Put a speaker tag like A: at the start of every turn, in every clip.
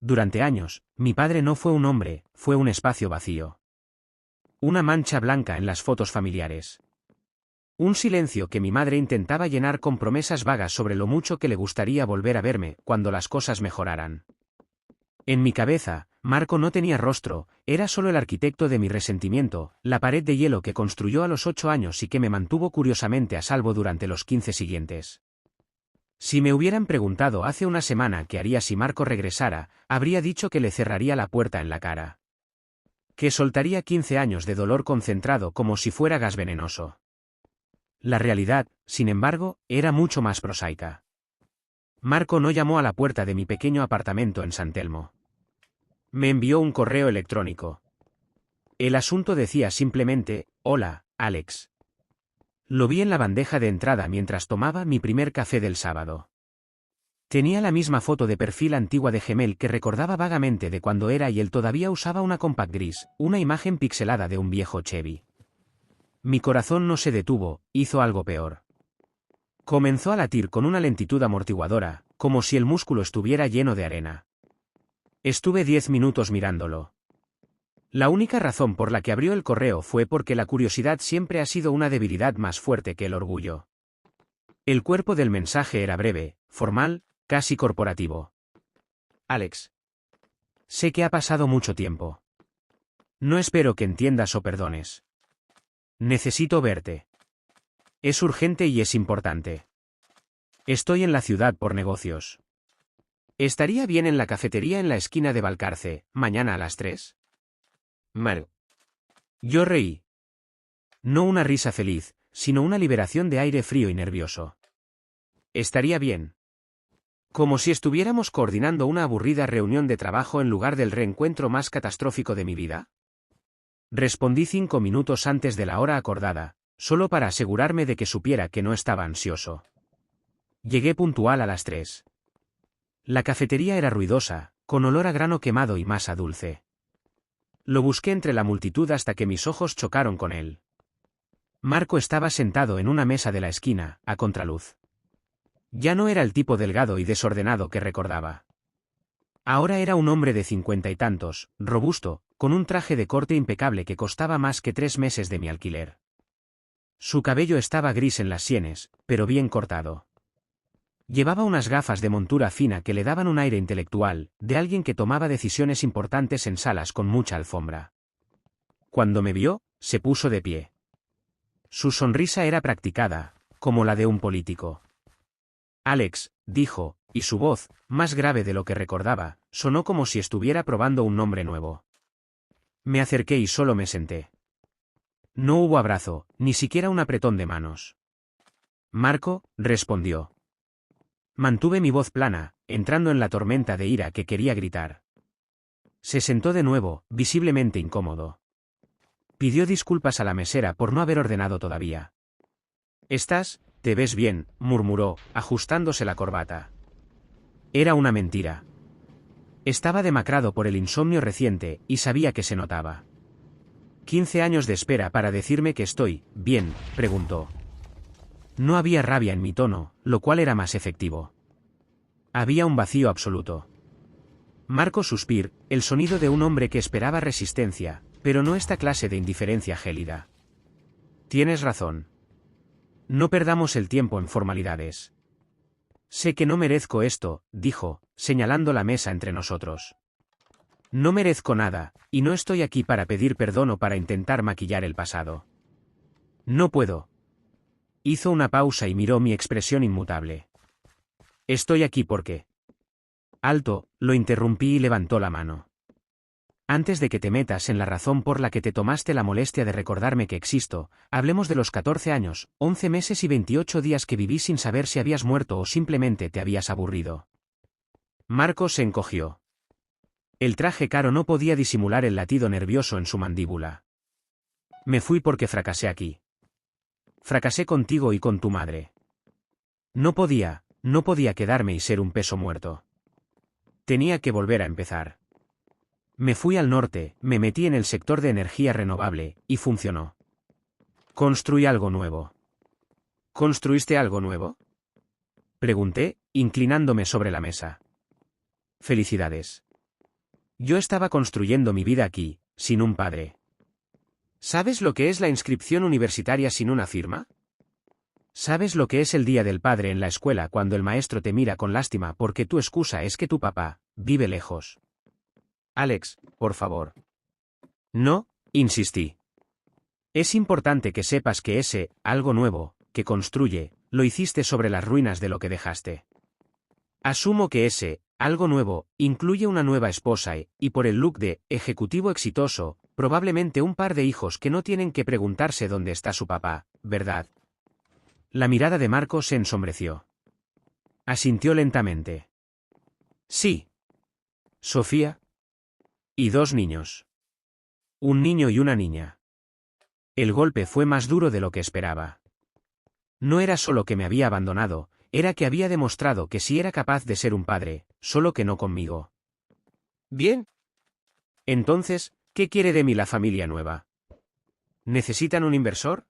A: Durante años, mi padre no fue un hombre, fue un espacio vacío. Una mancha blanca en las fotos familiares. Un silencio que mi madre intentaba llenar con promesas vagas sobre lo mucho que le gustaría volver a verme cuando las cosas mejoraran. En mi cabeza, Marco no tenía rostro, era solo el arquitecto de mi resentimiento, la pared de hielo que construyó a los 8 años y que me mantuvo curiosamente a salvo durante los 15 siguientes. Si me hubieran preguntado hace una semana qué haría si Marco regresara, habría dicho que le cerraría la puerta en la cara. Que soltaría 15 años de dolor concentrado como si fuera gas venenoso. La realidad, sin embargo, era mucho más prosaica. Marco no llamó a la puerta de mi pequeño apartamento en San Telmo. Me envió un correo electrónico. El asunto decía simplemente: «Hola, Alex». Lo vi en la bandeja de entrada mientras tomaba mi primer café del sábado. Tenía la misma foto de perfil antigua de Gmail que recordaba vagamente de cuando era y él todavía usaba una compact gris, una imagen pixelada de un viejo Chevy. Mi corazón no se detuvo, hizo algo peor. Comenzó a latir con una lentitud amortiguadora, como si el músculo estuviera lleno de arena. Estuve 10 minutos mirándolo. La única razón por la que abrió el correo fue porque la curiosidad siempre ha sido una debilidad más fuerte que el orgullo. El cuerpo del mensaje era breve, formal, casi corporativo. Alex. Sé que ha pasado mucho tiempo. No espero que entiendas o perdones. Necesito verte. Es urgente y es importante. Estoy en la ciudad por negocios. ¿Estaría bien en la cafetería en la esquina de Balcarce, mañana a las 3? Mar. Yo reí. No una risa feliz, sino una liberación de aire frío y nervioso. Estaría bien. Como si estuviéramos coordinando una aburrida reunión de trabajo en lugar del reencuentro más catastrófico de mi vida. Respondí 5 minutos antes de la hora acordada, solo para asegurarme de que supiera que no estaba ansioso. Llegué puntual a las 3. La cafetería era ruidosa, con olor a grano quemado y masa dulce. Lo busqué entre la multitud hasta que mis ojos chocaron con él. Marco estaba sentado en una mesa de la esquina, a contraluz. Ya no era el tipo delgado y desordenado que recordaba. Ahora era un hombre de 50 y tantos, robusto, con un traje de corte impecable que costaba más que 3 meses de mi alquiler. Su cabello estaba gris en las sienes, pero bien cortado. Llevaba unas gafas de montura fina que le daban un aire intelectual, de alguien que tomaba decisiones importantes en salas con mucha alfombra. Cuando me vio, se puso de pie. Su sonrisa era practicada, como la de un político. Alex, dijo, y su voz, más grave de lo que recordaba, sonó como si estuviera probando un nombre nuevo. Me acerqué y solo me senté. No hubo abrazo, ni siquiera un apretón de manos. Marco, respondió. Mantuve mi voz plana, entrando en la tormenta de ira que quería gritar. Se sentó de nuevo, visiblemente incómodo. Pidió disculpas a la mesera por no haber ordenado todavía. Te ves bien, murmuró, ajustándose la corbata. Era una mentira. Estaba demacrado por el insomnio reciente, y sabía que se notaba. 15 años de espera para decirme que estoy bien, preguntó. No había rabia en mi tono, lo cual era más efectivo. Había un vacío absoluto. Marco suspiró, el sonido de un hombre que esperaba resistencia, pero no esta clase de indiferencia gélida. Tienes razón. No perdamos el tiempo en formalidades. Sé que no merezco esto, dijo, señalando la mesa entre nosotros. No merezco nada, y no estoy aquí para pedir perdón o para intentar maquillar el pasado. No puedo. Hizo una pausa y miró mi expresión inmutable. Estoy aquí porque... Alto, lo interrumpí y levantó la mano. Antes de que te metas en la razón por la que te tomaste la molestia de recordarme que existo, hablemos de los 14 años, 11 meses y 28 días que viví sin saber si habías muerto o simplemente te habías aburrido. Marco se encogió. El traje caro no podía disimular el latido nervioso en su mandíbula. Me fui porque fracasé aquí. Fracasé contigo y con tu madre. No podía quedarme y ser un peso muerto. Tenía que volver a empezar. Me fui al norte, me metí en el sector de energía renovable, y funcionó. Construí algo nuevo. ¿Construiste algo nuevo? Pregunté, inclinándome sobre la mesa. Felicidades. Yo estaba construyendo mi vida aquí, sin un padre. ¿Sabes lo que es la inscripción universitaria sin una firma? ¿Sabes lo que es el día del padre en la escuela cuando el maestro te mira con lástima porque tu excusa es que tu papá vive lejos? Alex, por favor. No, insistí. Es importante que sepas que ese algo nuevo que construye, lo hiciste sobre las ruinas de lo que dejaste. Asumo que ese algo nuevo incluye una nueva esposa y por el look de ejecutivo exitoso, probablemente un par de hijos que no tienen que preguntarse dónde está su papá, ¿verdad? La mirada de Marco se ensombreció. Asintió lentamente. Sí. Sofía. Y 2 niños. Un niño y una niña. El golpe fue más duro de lo que esperaba. No era solo que me había abandonado, era que había demostrado que sí era capaz de ser un padre, solo que no conmigo. Bien. Entonces, ¿qué quiere de mí la familia nueva? ¿Necesitan un inversor?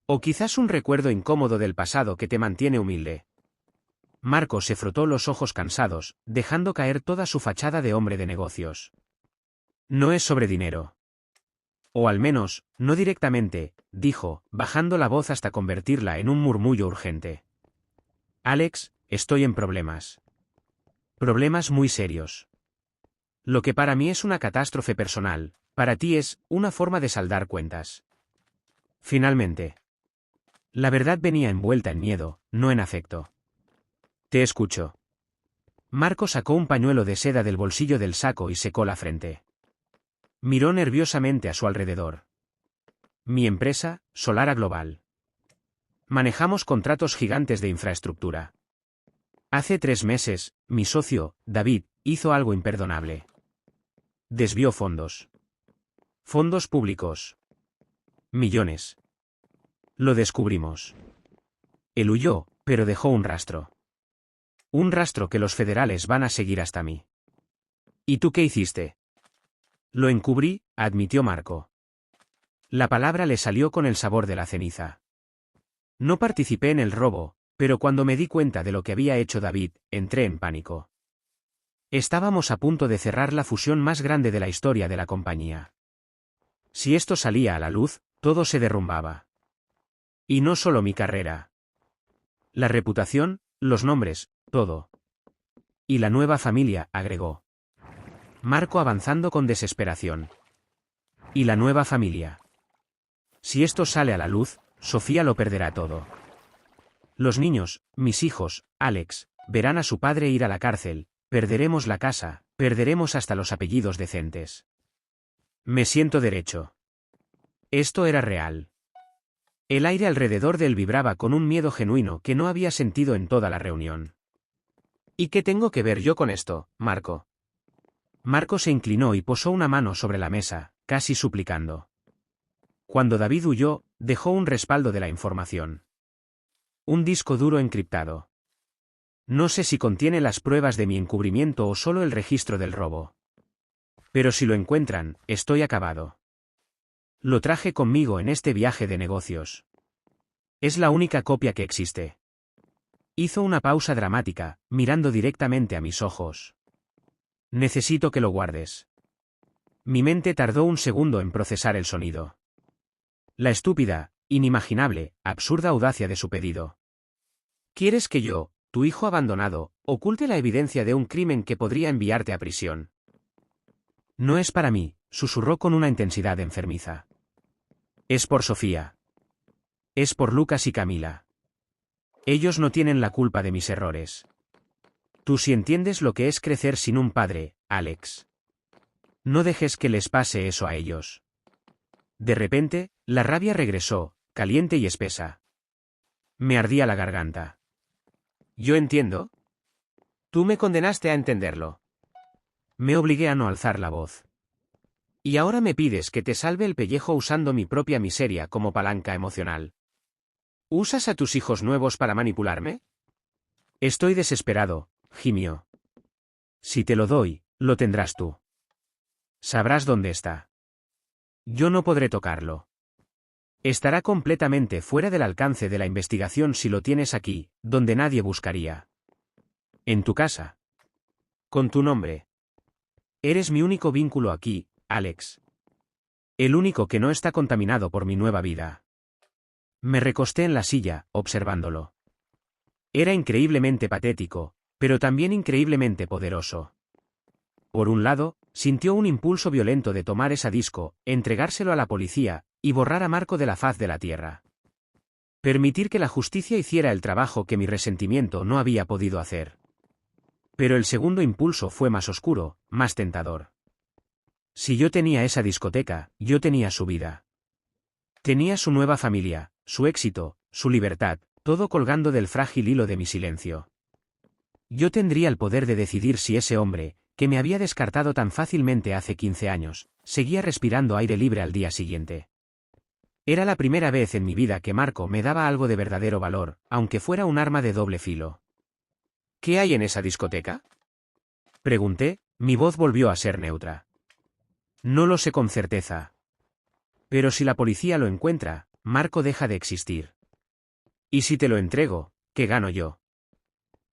A: ¿O quizás un recuerdo incómodo del pasado que te mantiene humilde? Marco se frotó los ojos cansados, dejando caer toda su fachada de hombre de negocios. No es sobre dinero. O al menos, no directamente, dijo, bajando la voz hasta convertirla en un murmullo urgente. Alex, estoy en problemas. Problemas muy serios. Lo que para mí es una catástrofe personal, para ti es una forma de saldar cuentas. Finalmente. La verdad venía envuelta en miedo, no en afecto. Te escucho. Marco sacó un pañuelo de seda del bolsillo del saco y secó la frente. Miró nerviosamente a su alrededor. Mi empresa, Solara Global. Manejamos contratos gigantes de infraestructura. Hace 3 meses, mi socio, David, hizo algo imperdonable. Desvió fondos. Fondos públicos. Millones. Lo descubrimos. Él huyó, pero dejó un rastro. Un rastro que los federales van a seguir hasta mí. ¿Y tú qué hiciste? Lo encubrí, admitió Marco. La palabra le salió con el sabor de la ceniza. No participé en el robo, pero cuando me di cuenta de lo que había hecho David, entré en pánico. Estábamos a punto de cerrar la fusión más grande de la historia de la compañía. Si esto salía a la luz, todo se derrumbaba. Y no solo mi carrera. La reputación, los nombres, todo. Y la nueva familia, agregó. Marco avanzando con desesperación. Y la nueva familia. Si esto sale a la luz, Sofía lo perderá todo. Los niños, mis hijos, Alex, verán a su padre ir a la cárcel, perderemos la casa, perderemos hasta los apellidos decentes. Me siento derecho. Esto era real. El aire alrededor de él vibraba con un miedo genuino que no había sentido en toda la reunión. ¿Y qué tengo que ver yo con esto, Marco? Marco se inclinó y posó una mano sobre la mesa, casi suplicando. Cuando David huyó, dejó un respaldo de la información. Un disco duro encriptado. No sé si contiene las pruebas de mi encubrimiento o solo el registro del robo. Pero si lo encuentran, estoy acabado. Lo traje conmigo en este viaje de negocios. Es la única copia que existe. Hizo una pausa dramática, mirando directamente a mis ojos. Necesito que lo guardes. Mi mente tardó un segundo en procesar el sonido. La estúpida, inimaginable, absurda audacia de su pedido. ¿Quieres que yo, tu hijo abandonado, oculte la evidencia de un crimen que podría enviarte a prisión? No es para mí, susurró con una intensidad enfermiza. Es por Sofía. Es por Lucas y Camila. Ellos no tienen la culpa de mis errores. Tú sí entiendes lo que es crecer sin un padre, Alex. No dejes que les pase eso a ellos. De repente, la rabia regresó, caliente y espesa. Me ardía la garganta. ¿Yo entiendo? Tú me condenaste a entenderlo. Me obligué a no alzar la voz. Y ahora me pides que te salve el pellejo usando mi propia miseria como palanca emocional. ¿Usas a tus hijos nuevos para manipularme? Estoy desesperado, gimió. Si te lo doy, lo tendrás tú. Sabrás dónde está. Yo no podré tocarlo. Estará completamente fuera del alcance de la investigación si lo tienes aquí, donde nadie buscaría. En tu casa. Con tu nombre. Eres mi único vínculo aquí, Alex. El único que no está contaminado por mi nueva vida. Me recosté en la silla, observándolo. Era increíblemente patético, pero también increíblemente poderoso. Por un lado, sintió un impulso violento de tomar ese disco, entregárselo a la policía, y borrar a Marco de la faz de la tierra. Permitir que la justicia hiciera el trabajo que mi resentimiento no había podido hacer. Pero el segundo impulso fue más oscuro, más tentador. Si yo tenía esa discoteca, yo tenía su vida. Tenía su nueva familia, su éxito, su libertad, todo colgando del frágil hilo de mi silencio. Yo tendría el poder de decidir si ese hombre, que me había descartado tan fácilmente hace 15 años, seguía respirando aire libre al día siguiente. Era la primera vez en mi vida que Marco me daba algo de verdadero valor, aunque fuera un arma de doble filo. ¿Qué hay en esa discoteca?, pregunté, mi voz volvió a ser neutra. No lo sé con certeza. Pero si la policía lo encuentra, Marco deja de existir. ¿Y si te lo entrego, qué gano yo?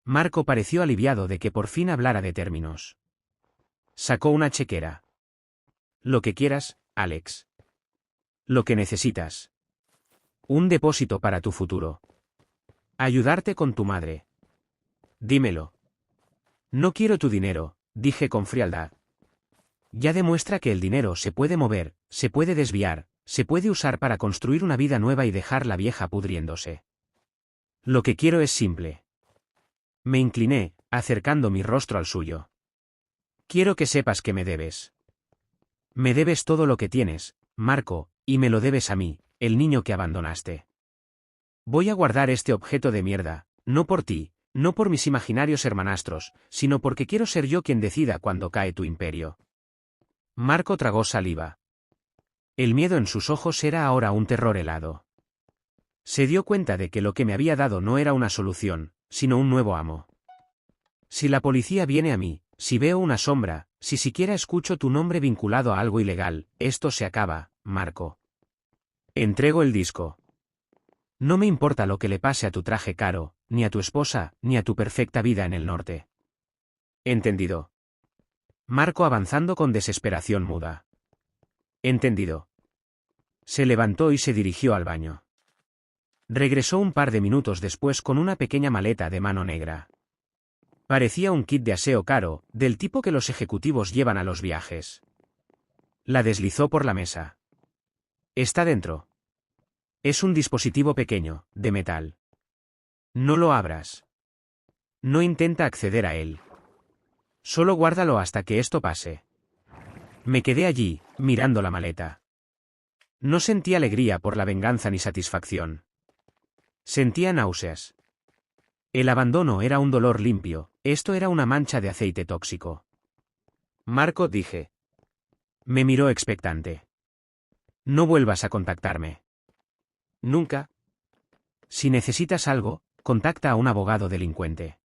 A: Marco pareció aliviado de que por fin hablara de términos. Sacó una chequera. Lo que quieras, Alex. Lo que necesitas. Un depósito para tu futuro. Ayudarte con tu madre. Dímelo. No quiero tu dinero, dije con frialdad. Ya demuestra que el dinero se puede mover, se puede desviar, se puede usar para construir una vida nueva y dejar la vieja pudriéndose. Lo que quiero es simple. Me incliné, acercando mi rostro al suyo. Quiero que sepas que me debes. Me debes todo lo que tienes, Marco, y me lo debes a mí, el niño que abandonaste. Voy a guardar este objeto de mierda, no por ti, no por mis imaginarios hermanastros, sino porque quiero ser yo quien decida cuando cae tu imperio. Marco tragó saliva. El miedo en sus ojos era ahora un terror helado. Se dio cuenta de que lo que me había dado no era una solución, sino un nuevo amo. Si la policía viene a mí, si veo una sombra, si siquiera escucho tu nombre vinculado a algo ilegal, esto se acaba, Marco. Entrego el disco. No me importa lo que le pase a tu traje caro, ni a tu esposa, ni a tu perfecta vida en el norte. Entendido. Marco avanzando con desesperación muda. Entendido. Se levantó y se dirigió al baño. Regresó un par de minutos después con una pequeña maleta de mano negra. Parecía un kit de aseo caro, del tipo que los ejecutivos llevan a los viajes. La deslizó por la mesa. Está dentro. Es un dispositivo pequeño, de metal. No lo abras. No intenta acceder a él. Solo guárdalo hasta que esto pase. Me quedé allí, mirando la maleta. No sentí alegría por la venganza ni satisfacción. Sentía náuseas. El abandono era un dolor limpio, esto era una mancha de aceite tóxico. Marco, dije. Me miró expectante. No vuelvas a contactarme. Nunca. Si necesitas algo, contacta a un abogado delincuente.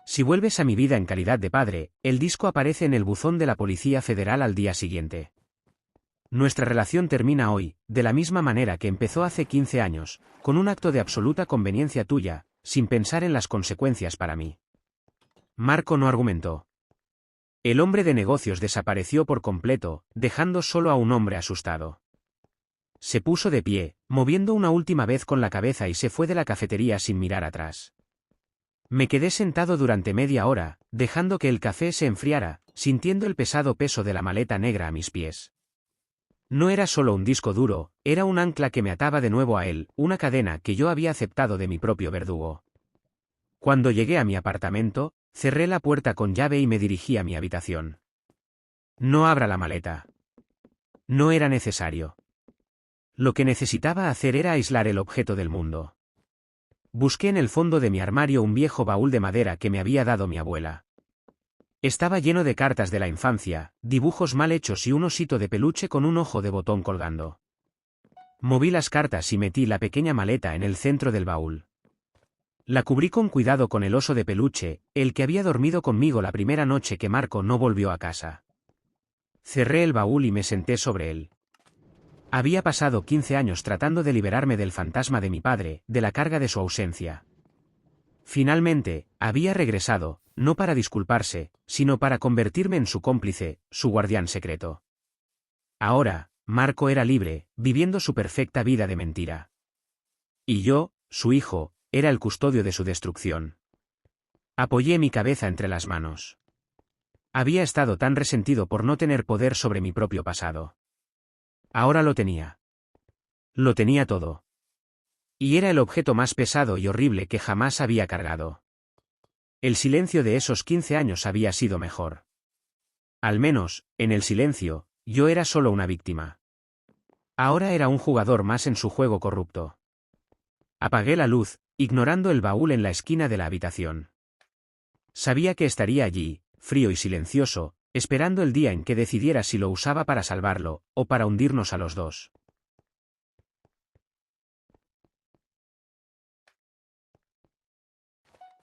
A: Si vuelves a mi vida en calidad de padre, el disco aparece en el buzón de la Policía Federal al día siguiente. Nuestra relación termina hoy, de la misma manera que empezó hace 15 años, con un acto de absoluta conveniencia tuya, sin pensar en las consecuencias para mí. Marco no argumentó. El hombre de negocios desapareció por completo, dejando solo a un hombre asustado. Se puso de pie, moviendo una última vez con la cabeza y se fue de la cafetería sin mirar atrás. Me quedé sentado durante media hora, dejando que el café se enfriara, sintiendo el pesado peso de la maleta negra a mis pies. No era solo un disco duro, era un ancla que me ataba de nuevo a él, una cadena que yo había aceptado de mi propio verdugo. Cuando llegué a mi apartamento, cerré la puerta con llave y me dirigí a mi habitación. No abra la maleta. No era necesario. Lo que necesitaba hacer era aislar el objeto del mundo. Busqué en el fondo de mi armario un viejo baúl de madera que me había dado mi abuela. Estaba lleno de cartas de la infancia, dibujos mal hechos y un osito de peluche con un ojo de botón colgando. Moví las cartas y metí la pequeña maleta en el centro del baúl. La cubrí con cuidado con el oso de peluche, el que había dormido conmigo la primera noche que Marco no volvió a casa. Cerré el baúl y me senté sobre él. Había pasado 15 años tratando de liberarme del fantasma de mi padre, de la carga de su ausencia. Finalmente, había regresado, No para disculparse, sino para convertirme en su cómplice, su guardián secreto. Ahora, Marco era libre, viviendo su perfecta vida de mentira. Y yo, su hijo, era el custodio de su destrucción. Apoyé mi cabeza entre las manos. Había estado tan resentido por no tener poder sobre mi propio pasado. Ahora lo tenía. Lo tenía todo. Y era el objeto más pesado y horrible que jamás había cargado. El silencio de esos 15 años había sido mejor. Al menos, en el silencio, yo era solo una víctima. Ahora era un jugador más en su juego corrupto. Apagué la luz, ignorando el baúl en la esquina de la habitación. Sabía que estaría allí, frío y silencioso, esperando el día en que decidiera si lo usaba para salvarlo, o para hundirnos a los dos.